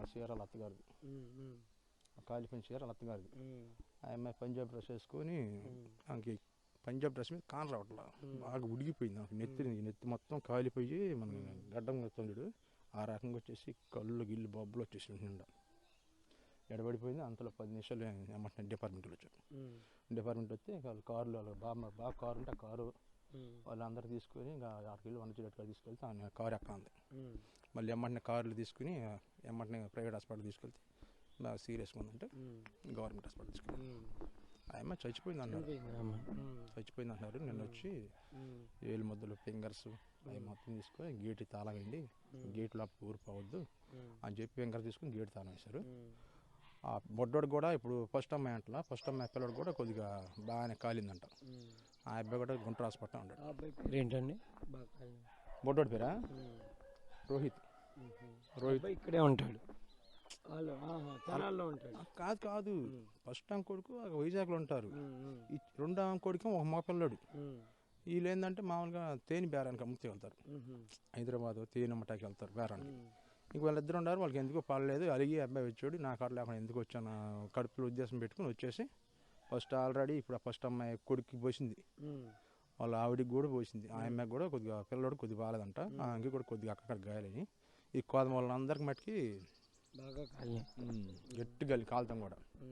ఆ చీరలు అత్తగారిది, కాలిపోయిన చీరలు అత్తగారిది. ఆ అమ్మాయి పంజాబ్ డ్రెస్ వేసుకొని ఆమెకి పంజాబ్ డ్రెస్ మీద కాన్ రావట్లా, బాగా ఉడిగిపోయింది. నాకు నెత్తి మొత్తం కాలిపోయి మన గడ్డం వస్తుండడు ఆ రకంగా వచ్చేసి కళ్ళు గిల్లు బొబ్బలు వచ్చేసి నిండా ఎడబడిపోయింది. అంతలో 10 నిమిషాలు ఏమంటున్నా డిపార్ట్మెంట్లో వచ్చారు. డిపార్ట్మెంట్ వస్తే వాళ్ళు కారులో బాగా కారు ఉంటే ఆ కారు వాళ్ళందరూ తీసుకొని ఇంకా 6 కిలో 1 తీసుకెళ్తే ఆమె కారు ఎక్కంది. మళ్ళీ ఎమ్మటనే కార్లు తీసుకుని ఎమ్మటనే ప్రైవేట్ హాస్పిటల్ తీసుకెళ్తే బాగా సీరియస్గా ఉందంటే గవర్నమెంట్ హాస్పిటల్ తీసుకెళ్ళి ఆ అమ్మాయి చచ్చిపోయింది అంటున్నారు. నిన్న వచ్చి ఏలు ముద్దలు ఫింగర్స్ అవి మొత్తం తీసుకొని గేటు తాళం వేయండి, గేట్లో ఊరు పోవద్దు అని చెప్పి ఫింగర్ తీసుకుని గేటు తాళం వేశారు. ఆ బొడ్డోడు కూడా ఇప్పుడు ఫస్ట్ అమ్మాయి అంటలా, ఫస్ట్ అమ్మాయి పిల్లడు కూడా కొద్దిగా బాగానే కాలిందంట. ఆ అబ్బాయి కూడా గుంటూరు హాస్పిటల్ ఉంటాడు. ఏంటండి బొడ్డోడి పేరా రోహిత్. ఇక్కడే ఉంటాడు, కాదు ఫస్ట్ ఆమె కొడుకు వైజాగ్లో ఉంటారు. ఈ రెండో ఆమె కొడుకు ఒక మగపిల్లడు. వీళ్ళు ఏంటంటే మామూలుగా తేనె బేరానికి అమ్ముతూ వెళ్తారు, హైదరాబాద్ తేనె అమ్మటానికి వెళ్తారు బేరానికి. ఇంక వాళ్ళిద్దరు ఉన్నారు, వాళ్ళకి ఎందుకో పడలేదు. అలిగి అబ్బాయి వచ్చాడు, నా కాడ లేకుండా ఎందుకు వచ్చాను కడుపులో ఉద్దేశం పెట్టుకుని వచ్చేసి ఫస్ట్ ఆల్రెడీ ఇప్పుడు ఫస్ట్ అమ్మాయి కొడుకుకి పోసింది, వాళ్ళ ఆవిడికి కూడా పోసింది. ఆ అమ్మాయికి కూడా కొద్దిగా పిల్లడు కొద్దిగా బాగాలేదంట, ఆమెకి కూడా కొద్దిగా అక్కడ గాయాలని. ఈ కోదమ వాళ్ళందరికి మట్టుకి బాగా గట్టి కాలుతాం కూడా.